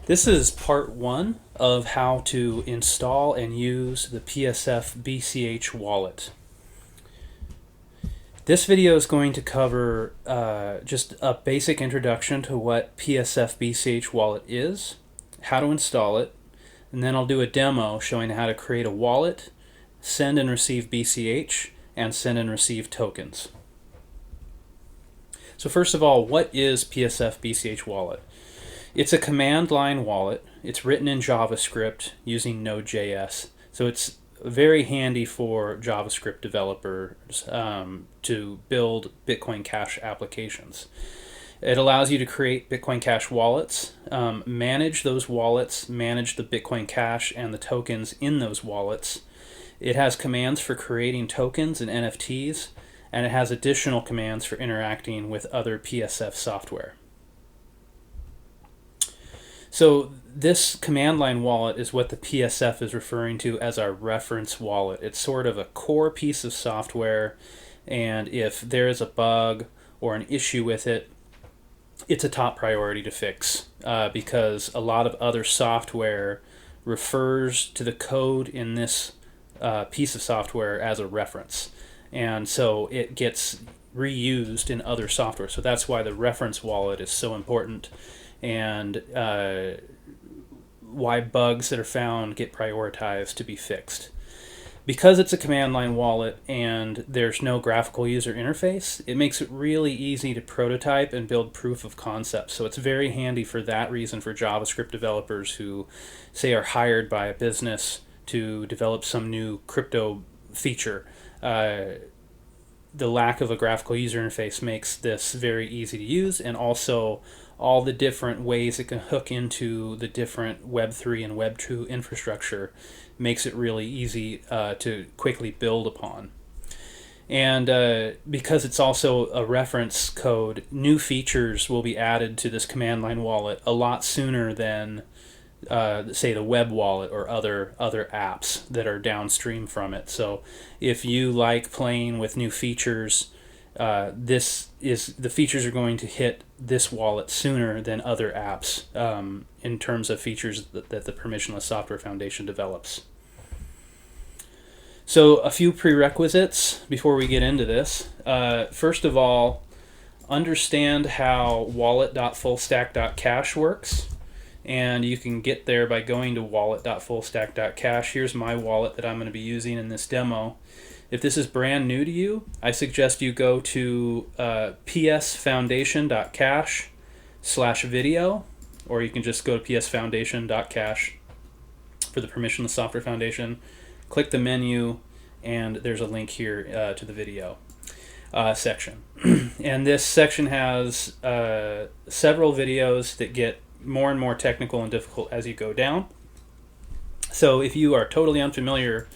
This is part one of how to install and use the Psf Bch Wallet. This video is going to cover just a basic introduction to what Psf Bch Wallet is, how to install it, and then I'll do a demo showing how to create a wallet, send and receive BCH, and send and receive tokens. So first of all, what is Psf Bch Wallet? It's a command line wallet. It's written in JavaScript using Node.js. So it's very handy for JavaScript developers to build Bitcoin Cash applications. It allows you to create Bitcoin Cash wallets, manage those wallets, manage the Bitcoin Cash and the tokens in those wallets. It has commands for creating tokens and NFTs, and it has additional commands for interacting with other PSF software. So this command line wallet is what the PSF is referring to as our reference wallet. It's sort of a core piece of software, and if there is a bug or an issue with it, it's a top priority to fix because a lot of other software refers to the code in this piece of software as a reference, and so it gets reused in other software. So that's why the reference wallet is so important, and why bugs that are found get prioritized to be fixed. Because it's a command line wallet and there's no graphical user interface, it makes it really easy to prototype and build proof of concept. So it's very handy for that reason for JavaScript developers who, say, are hired by a business to develop some new crypto feature. The lack of a graphical user interface makes this very easy to use, and also all the different ways it can hook into the different Web3 and Web2 infrastructure makes it really easy to quickly build upon. And because it's also a reference code, new features will be added to this command line wallet a lot sooner than say the web wallet or other apps that are downstream from it. So if you like playing with new features, the features are going to hit this wallet sooner than other apps in terms of features that the Permissionless Software Foundation develops. So a few prerequisites before we get into this. First of all, understand how wallet.fullstack.cache works. And you can get there by going to wallet.fullstack.cache. Here's my wallet that I'm going to be using in this demo. If this is brand new to you, I suggest you go to psfoundation.cache/video, or you can just go to psfoundation.cache for the Permissionless Software Foundation. Click the menu, and there's a link here to the video section. And this section has several videos that get more and more technical and difficult as you go down. So if you are totally unfamiliar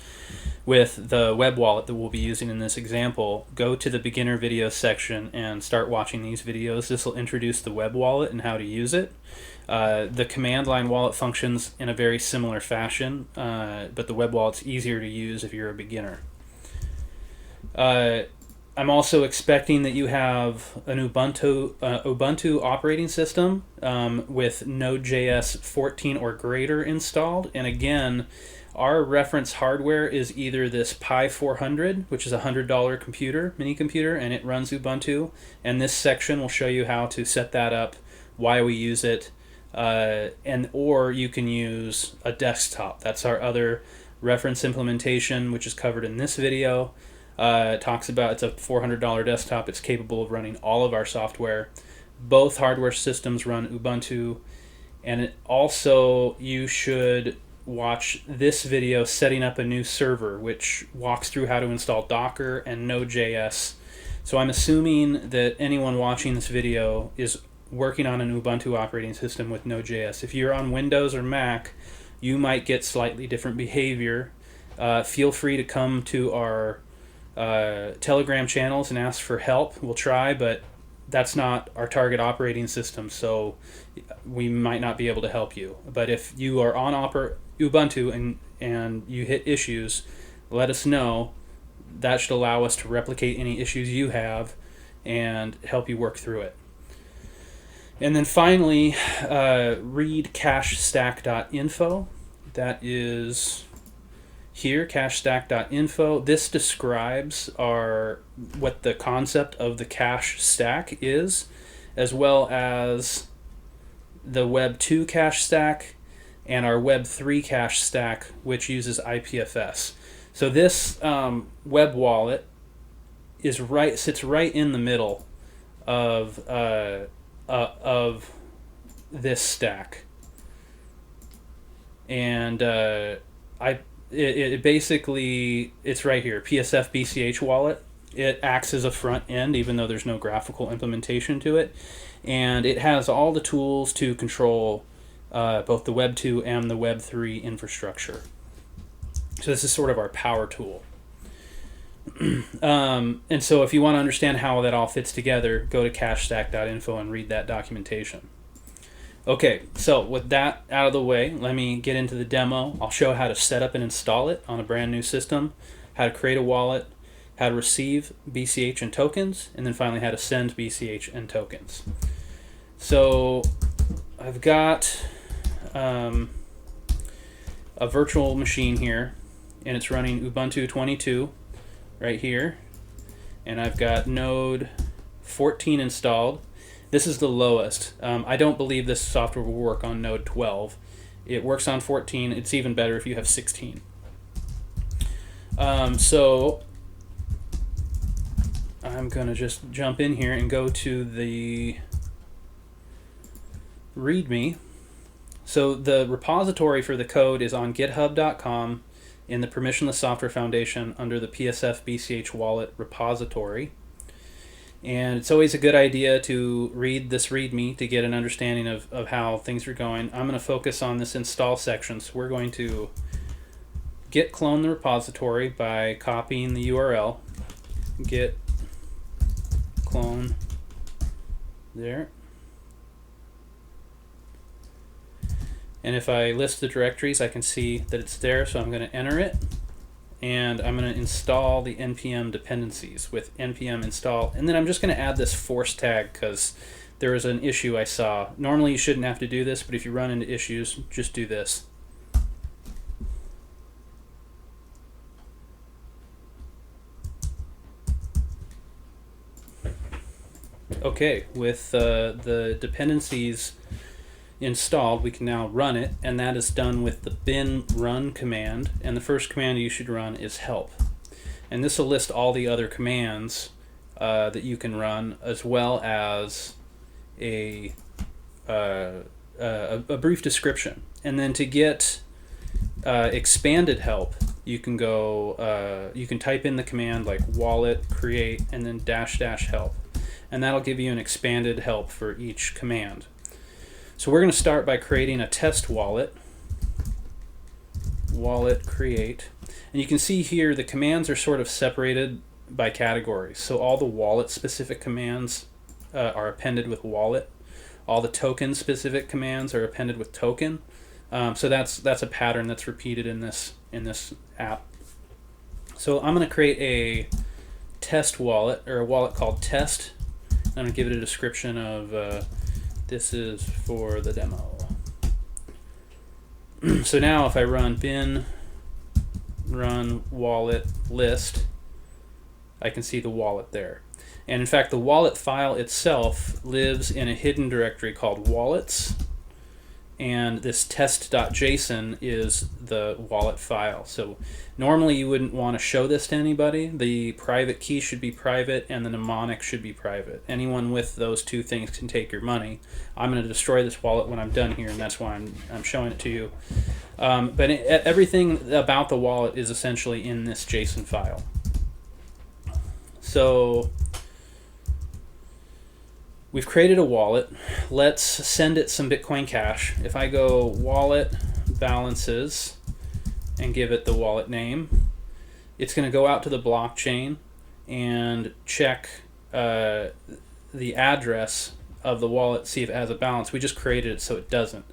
with the web wallet that we'll be using in this example, go to the beginner video section and start watching these videos. This will introduce the web wallet and how to use it. The command line wallet functions in a very similar fashion, but the web wallet's easier to use if you're a beginner. I'm also expecting that you have an Ubuntu operating system with Node.js 14 or greater installed. And again, our reference hardware is either this Pi 400, which is a $100 mini computer, and it runs Ubuntu. And this section will show you how to set that up, why we use it, or you can use a desktop. That's our other reference implementation, which is covered in this video. It talks about it's a $400 desktop. It's capable of running all of our software. Both hardware systems run Ubuntu. And you should watch this video setting up a new server, which walks through how to install Docker and Node.js. So I'm assuming that anyone watching this video is working on an Ubuntu operating system with Node.js. If you're on Windows or Mac, you might get slightly different behavior. Feel free to come to our Telegram channels and ask for help. We'll try, but that's not our target operating system, so we might not be able to help you. But if you are on Ubuntu and you hit issues, let us know. That should allow us to replicate any issues you have and help you work through it. And then finally, read cachestack.info. That is here, cachestack.info. This describes what the concept of the cache stack is, as well as the Web 2 cache stack and our Web 3 cache stack, which uses IPFS. So this web wallet sits right in the middle of this stack, and it basically, it's right here, Psf Bch Wallet. It acts as a front end, even though there's no graphical implementation to it, and it has all the tools to control both the Web 2 and the Web 3 infrastructure. So this is sort of our power tool. And so if you want to understand how that all fits together, go to cachestack.info and read that documentation. Okay, so with that out of the way, let me get into the demo. I'll show how to set up and install it on a brand new system, how to create a wallet, how to receive BCH and tokens, and then finally how to send BCH and tokens. So I've got a virtual machine here, and it's running Ubuntu 22 right here, and I've got node 14 installed. This is the lowest. I don't believe this software will work on node 12. It works on 14. It's even better if you have 16. So I'm going to just jump in here and go to the README. So the repository for the code is on github.com in the Permissionless Software Foundation under the Psf Bch Wallet repository. And it's always a good idea to read this README to get an understanding of how things are going. I'm going to focus on this install section. So we're going to git clone the repository by copying the URL. Git clone there. And if I list the directories, I can see that it's there, so I'm going to enter it. And I'm going to install the npm dependencies with npm install. And then I'm just going to add this force tag because there was an issue I saw. Normally you shouldn't have to do this, but if you run into issues, just do this. Okay, with the dependencies installed, we can now run it, and that is done with the bin run command, and the first command you should run is help. And this will list all the other commands that you can run, as well as a brief description. And then to get expanded help, you can go you can type in the command like wallet create and then -- help, and that'll give you an expanded help for each command. So we're going to start by creating a test wallet create, and you can see here the commands are sort of separated by categories. So all the wallet specific commands are appended with wallet. All the token specific commands are appended with token. So that's a pattern that's repeated in this app. So I'm going to create a test wallet, or a wallet called test. I'm going to give it a description of this is for the demo. So now if I run bin run wallet list, I can see the wallet there. And in fact, the wallet file itself lives in a hidden directory called wallets, and this test.json is the wallet file. So normally you wouldn't want to show this to anybody. The private key should be private and the mnemonic should be private. Anyone with those two things can take your money. I'm going to destroy this wallet when I'm done here, and that's why I'm showing it to you. But everything about the wallet is essentially in this JSON file. So we've created a wallet. Let's send it some Bitcoin Cash. If I go wallet balances and give it the wallet name, it's going to go out to the blockchain and check the address of the wallet, see if it has a balance. We just created it so it doesn't.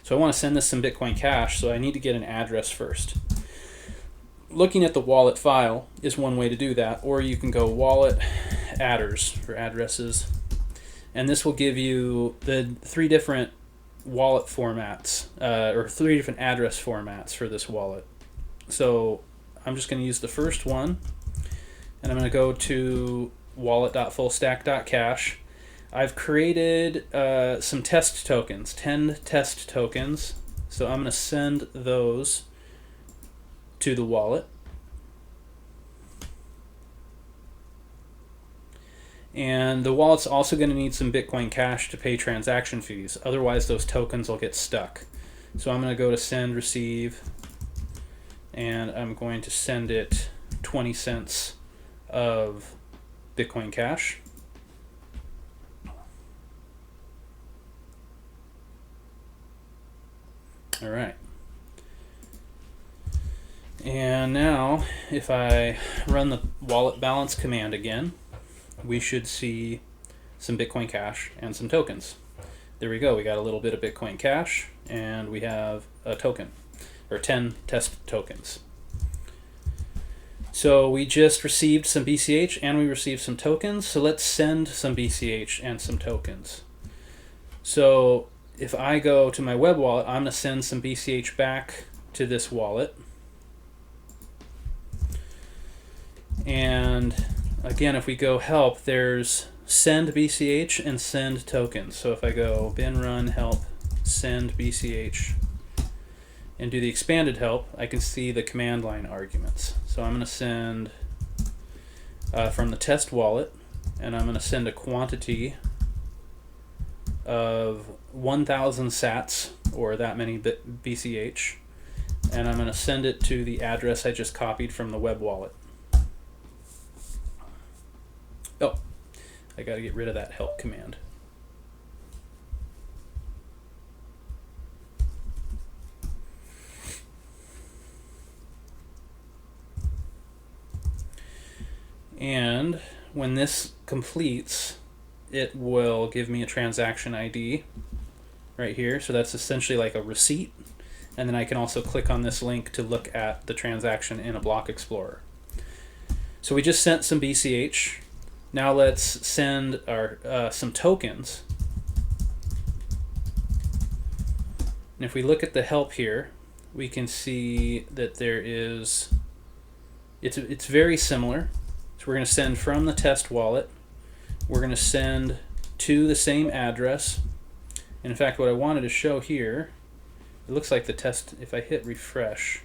So I want to send this some Bitcoin Cash, so I need to get an address first. Looking at the wallet file is one way to do that, or you can go wallet adders for addresses. and this will give you the 3 different wallet formats, or 3 different address formats for this wallet. So I'm just going to use the first one, and I'm going to go to wallet.fullstack.cache. I've created some test tokens, 10 test tokens, so I'm going to send those to the wallet. And the wallet's also going to need some Bitcoin Cash to pay transaction fees. Otherwise, those tokens will get stuck. So I'm going to go to send, receive, and I'm going to send it 20 cents of Bitcoin Cash. All right. And now, if I run the wallet balance command again, we should see some Bitcoin Cash and some tokens. There we go. We got a little bit of Bitcoin Cash, and we have a token, or 10 test tokens. So we just received some BCH and we received some tokens. So let's send some BCH and some tokens. So if I go to my web wallet, I'm going to send some BCH back to this wallet. And again, if we go help, there's send BCH and send tokens. So if I go bin run help send BCH and do the expanded help, I can see the command line arguments. So I'm going to send from the test wallet, and I'm going to send a quantity of 1,000 sats, or that many BCH, and I'm going to send it to the address I just copied from the web wallet. Oh, I got to get rid of that help command. And when this completes, it will give me a transaction ID right here. So that's essentially like a receipt. And then I can also click on this link to look at the transaction in a block explorer. So we just sent some BCH. Now let's send our some tokens. And if we look at the help here, we can see that there is, it's very similar. So we're going to send from the test wallet. We're going to send to the same address. And in fact, what I wanted to show here, it looks like the test, if I hit refresh.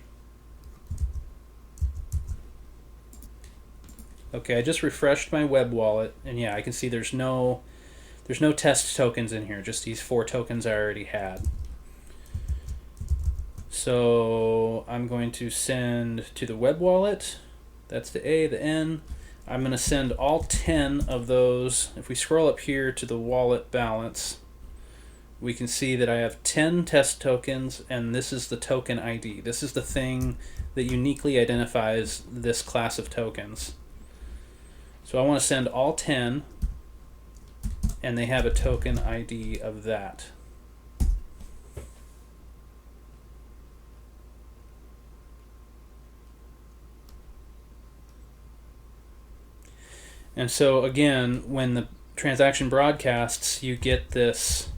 Okay, I just refreshed my web wallet, and yeah, I can see there's no test tokens in here, just these 4 tokens I already had. So I'm going to send to the web wallet. That's the A, the N. I'm going to send all 10 of those. If we scroll up here to the wallet balance, we can see that I have 10 test tokens, and this is the token ID. This is the thing that uniquely identifies this class of tokens. So I want to send all 10, and they have a token ID of that. And so again, when the transaction broadcasts, you get this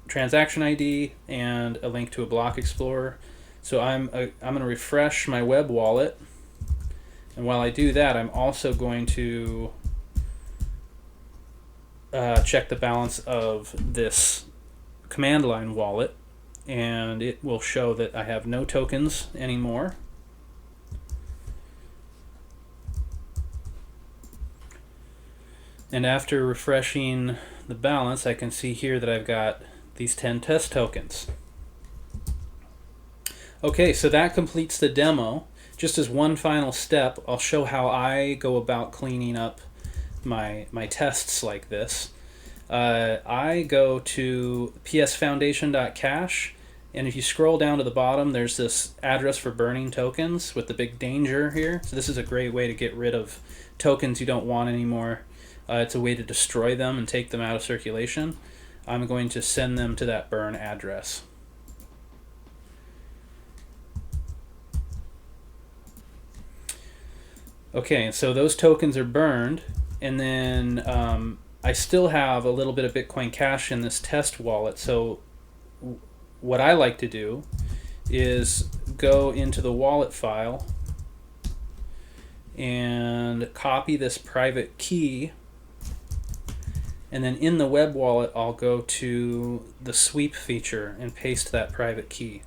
transaction ID and a link to a block explorer. So I'm going to refresh my web wallet, and while I do that, I'm also going to check the balance of this command line wallet, and it will show that I have no tokens anymore. And after refreshing the balance, I can see here that I've got these 10 test tokens. Okay, so that completes the demo. Just as one final step, I'll show how I go about cleaning up my tests like this. I go to psfoundation.cache, and if you scroll down to the bottom, there's this address for burning tokens with the big danger here. So this is a great way to get rid of tokens you don't want anymore. It's a way to destroy them and take them out of circulation. I'm going to send them to that burn address. Okay, so those tokens are burned, and then I still have a little bit of Bitcoin Cash in this test wallet. So what I like to do is go into the wallet file and copy this private key, and then in the web wallet I'll go to the sweep feature and paste that private key,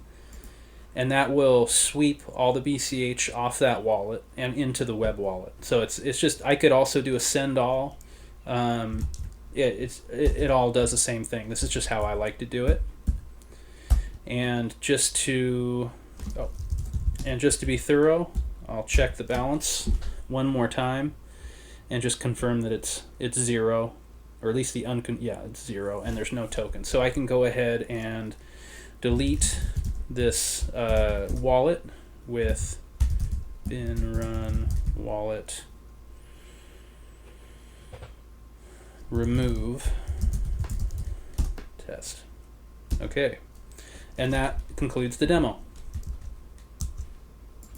and that will sweep all the BCH off that wallet and into the web wallet. So it's just, I could also do a send all. It all does the same thing. This is just how I like to do it. And just to be thorough, I'll check the balance one more time and just confirm that it's 0, or at least the it's 0, and there's no token. So I can go ahead and delete this wallet with bin run wallet remove test. Okay, and that concludes the demo.